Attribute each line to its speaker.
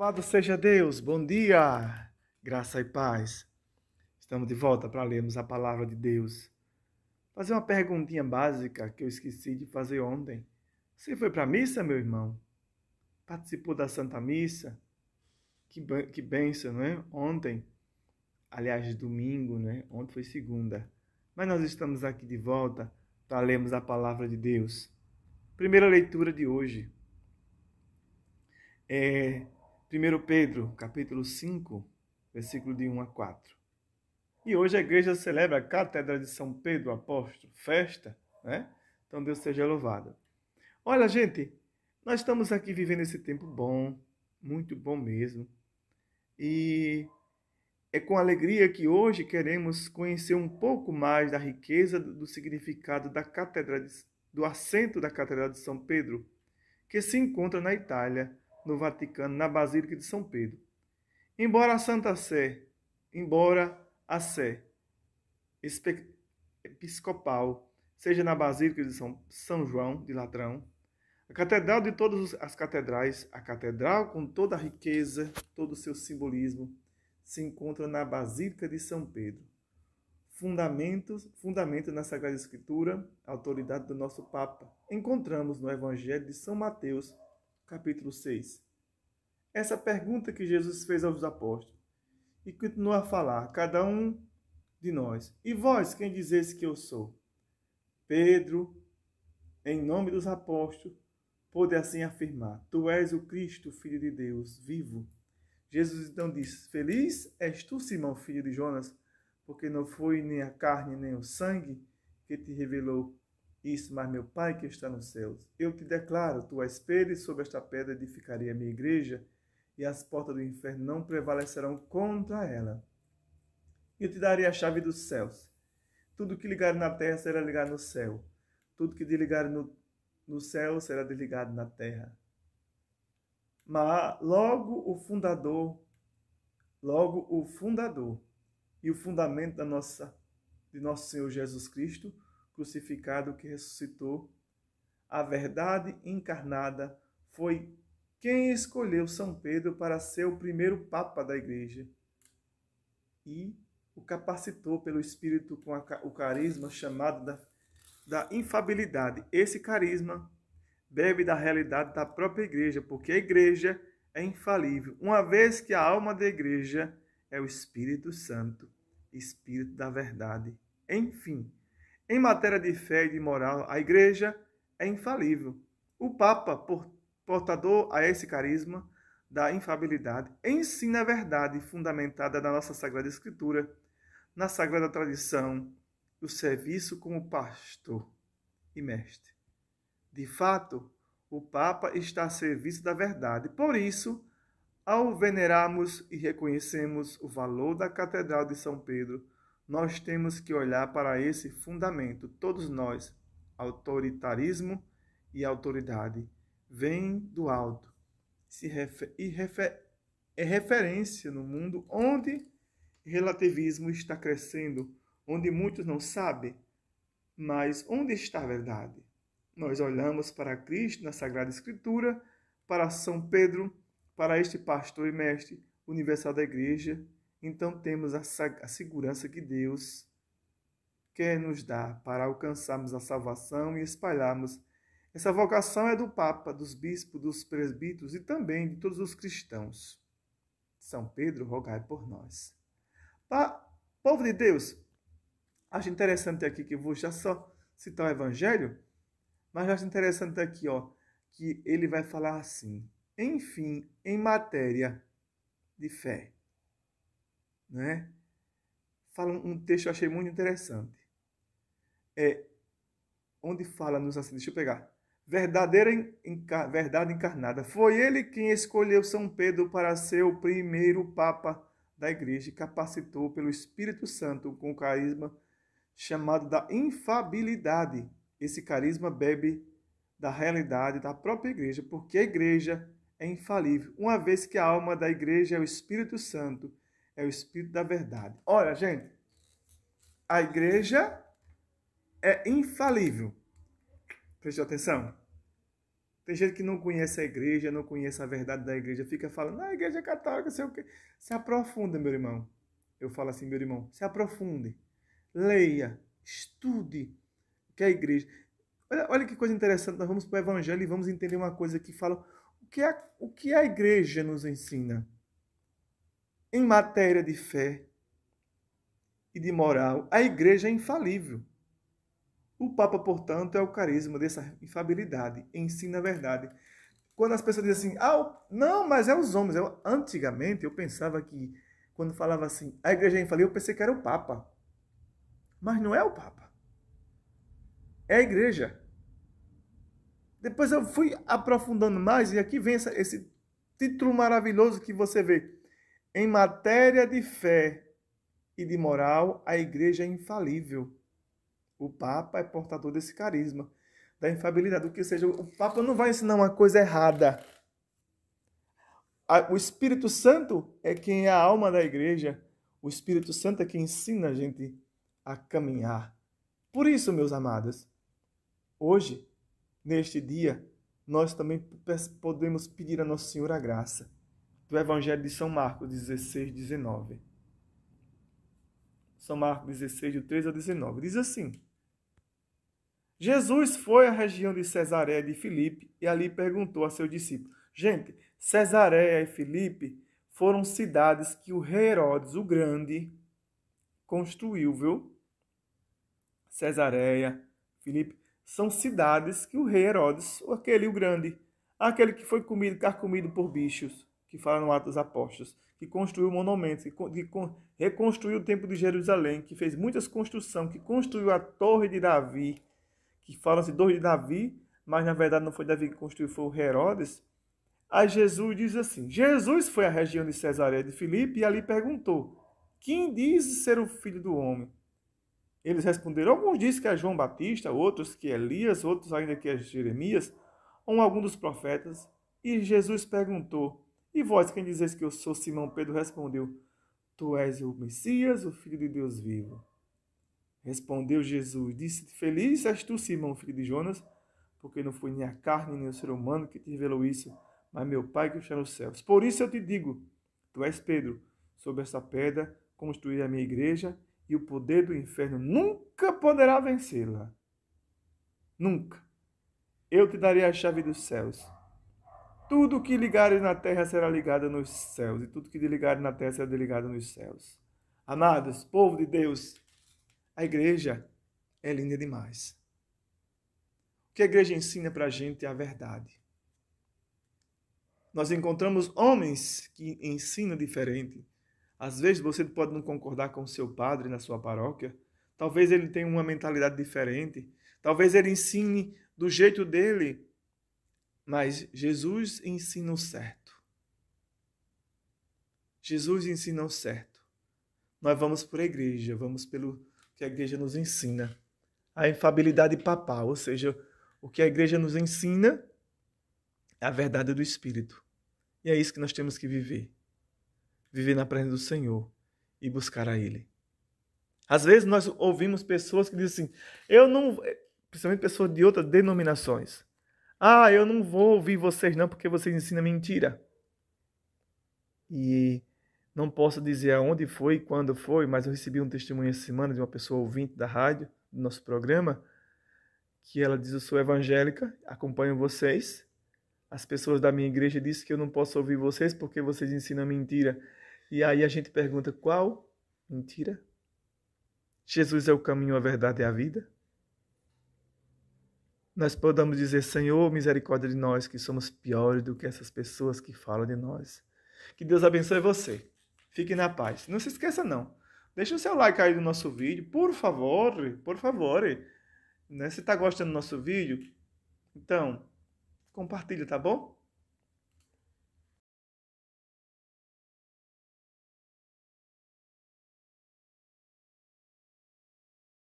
Speaker 1: Louvado seja Deus, bom dia, graça e paz. Estamos de volta para lermos a palavra de Deus. Fazer uma perguntinha básica que eu esqueci de fazer ontem. Você foi para a missa, meu irmão? Participou da Santa Missa? Que bênção, não é? Ontem, aliás, domingo, né? Ontem foi segunda. Mas nós estamos aqui de volta para lermos a palavra de Deus. Primeira leitura de hoje é 1 Pedro, capítulo 5, versículo de 1 a 4. E hoje a igreja celebra a Cátedra de São Pedro Apóstolo, festa, né? Então Deus seja louvado. Olha, gente, nós estamos aqui vivendo esse tempo bom, muito bom mesmo. E é com alegria que hoje queremos conhecer um pouco mais da riqueza do significado da Catedral, do assento da Catedral de São Pedro, que se encontra na Itália, no Vaticano, na Basílica de São Pedro. Embora a Sé episcopal seja na Basílica de São João de Latrão, a catedral de todas as catedrais, a catedral com toda a riqueza, todo o seu simbolismo, se encontra na Basílica de São Pedro. Fundamento na Sagrada Escritura, a autoridade do nosso Papa, encontramos no Evangelho de São Mateus, capítulo 6. Essa pergunta que Jesus fez aos apóstolos e continua a falar, cada um de nós. E vós, quem dizeis que eu sou? Pedro, em nome dos apóstolos, pôde assim afirmar, tu és o Cristo, Filho de Deus, vivo. Jesus então disse, feliz és tu, Simão, filho de Jonas, porque não foi nem a carne nem o sangue que te revelou isso, mas meu Pai que está nos céus. Eu te declaro, tu és Pedro, e sobre esta pedra edificarei a minha igreja, e as portas do inferno não prevalecerão contra ela. E eu te darei a chave dos céus. Tudo que ligar na terra será ligado no céu. Tudo que desligar no céu será desligado na terra. Mas logo o fundador e o fundamento de nosso Senhor Jesus Cristo, crucificado que ressuscitou, a verdade encarnada, foi quem escolheu São Pedro para ser o primeiro Papa da Igreja e o capacitou pelo Espírito com o carisma chamado da infabilidade. Esse carisma bebe da realidade da própria Igreja, porque a Igreja é infalível, uma vez que a alma da Igreja é o Espírito Santo, Espírito da verdade. Enfim, em matéria de fé e de moral, a Igreja é infalível. O Papa, portador a esse carisma da infabilidade, ensina a verdade fundamentada na nossa Sagrada Escritura, na Sagrada Tradição, o serviço como pastor e mestre. De fato, o Papa está a serviço da verdade. Por isso, ao venerarmos e reconhecermos o valor da Catedral de São Pedro, nós temos que olhar para esse fundamento. Todos nós, autoritarismo e autoridade, vem do alto. É referência no mundo onde relativismo está crescendo, onde muitos não sabem, mas onde está a verdade? Nós olhamos para Cristo na Sagrada Escritura, para São Pedro, para este pastor e mestre universal da Igreja. Então temos a segurança que Deus quer nos dar para alcançarmos a salvação e espalharmos. Essa vocação é do Papa, dos bispos, dos presbíteros e também de todos os cristãos. São Pedro, rogai por nós. Povo de Deus, acho interessante aqui que eu vou já só citar o Evangelho, mas acho interessante aqui, que ele vai falar assim, enfim, em matéria de fé, né? Fala um texto que eu achei muito interessante. Onde fala-nos assim, deixa eu pegar. Verdade encarnada. Foi ele quem escolheu São Pedro para ser o primeiro Papa da Igreja e capacitou pelo Espírito Santo com o carisma chamado da infabilidade. Esse carisma bebe da realidade da própria Igreja, porque a Igreja é infalível, uma vez que a alma da Igreja é o Espírito Santo, é o Espírito da verdade. Olha, gente, a Igreja é infalível. Preste atenção. Tem gente que não conhece a igreja, não conhece a verdade da igreja, fica falando, a igreja católica, sei o quê. Se aprofunda, meu irmão. Eu falo assim, meu irmão, se aprofunde. Leia, estude o que é a igreja. Olha que coisa interessante, nós vamos para o Evangelho e vamos entender uma coisa que fala o que a igreja nos ensina em matéria de fé e de moral. A igreja é infalível. O Papa, portanto, é o carisma dessa infabilidade, ensina a verdade. Quando as pessoas dizem assim, não, mas é os homens. Antigamente eu pensava que, quando falava assim, a igreja é infalível, eu pensei que era o Papa. Mas não é o Papa. É a igreja. Depois eu fui aprofundando mais e aqui vem esse título maravilhoso que você vê. Em matéria de fé e de moral, a igreja é infalível. O Papa é portador desse carisma, da infalibilidade. Ou seja, o Papa não vai ensinar uma coisa errada. O Espírito Santo é quem é a alma da igreja. O Espírito Santo é quem ensina a gente a caminhar. Por isso, meus amados, hoje, neste dia, nós também podemos pedir a Nosso Senhor a graça. Do Evangelho de São Marcos 16, 19. São Marcos 16, do 13 ao 19. Diz assim: Jesus foi à região de Cesareia de Filipe e ali perguntou a seus discípulos. Gente, Cesareia e Filipe foram cidades que o rei Herodes, o Grande, construiu, viu? Cesareia, Filipe, são cidades que o rei Herodes, o Grande, aquele que foi carcomido por bichos, que fala no Atos dos Apóstolos, que construiu monumentos, que reconstruiu o templo de Jerusalém, que fez muitas construções, que construiu a Torre de Davi, que fala-se Torre de Davi, mas na verdade não foi Davi que construiu, foi o Herodes. Aí Jesus diz assim, Jesus foi à região de Cesareia de Filipe e ali perguntou, quem diz ser o Filho do Homem? Eles responderam, alguns dizem que é João Batista, outros que é Elias, outros ainda que é Jeremias, ou algum dos profetas. E Jesus perguntou, e vós quem dizeis que eu sou? Simão Pedro respondeu, tu és o Messias, o Filho de Deus vivo. Respondeu Jesus, disse, feliz és tu, Simão, filho de Jonas, porque não foi nem a carne nem o ser humano que te revelou isso, mas meu Pai que está nos céus. Por isso eu te digo, tu és Pedro, sobre essa pedra construirei a minha igreja, e o poder do inferno nunca poderá vencê-la. Nunca. Eu te darei a chave dos céus. Tudo que ligares na terra será ligado nos céus, e tudo que ligares na terra será ligado nos céus. Amados, povo de Deus, a igreja é linda demais. O que a igreja ensina para a gente é a verdade. Nós encontramos homens que ensinam diferente. Às vezes você pode não concordar com o seu padre na sua paróquia. Talvez ele tenha uma mentalidade diferente. Talvez ele ensine do jeito dele. Mas Jesus ensina o certo. Jesus ensina o certo. Nós vamos por a igreja, vamos pelo que a igreja nos ensina. A infabilidade papal, ou seja, o que a igreja nos ensina é a verdade do Espírito. E é isso que nós temos que viver. Viver na presença do Senhor e buscar a Ele. Às vezes nós ouvimos pessoas que dizem assim, eu não, principalmente pessoas de outras denominações, eu não vou ouvir vocês não, porque vocês ensinam mentira. E não posso dizer aonde foi e quando foi, mas eu recebi um testemunho essa semana de uma pessoa ouvinte da rádio, do nosso programa, que ela diz, eu sou evangélica, acompanho vocês. As pessoas da minha igreja dizem que eu não posso ouvir vocês porque vocês ensinam mentira. E aí a gente pergunta, qual mentira? Jesus é o caminho, a verdade e a vida? Nós podemos dizer, Senhor, misericórdia de nós, que somos piores do que essas pessoas que falam de nós. Que Deus abençoe você. Fique na paz. Não se esqueça não. Deixa o seu like aí no nosso vídeo, por favor, por favor. Né? Se está gostando do nosso vídeo, então, compartilha, tá bom?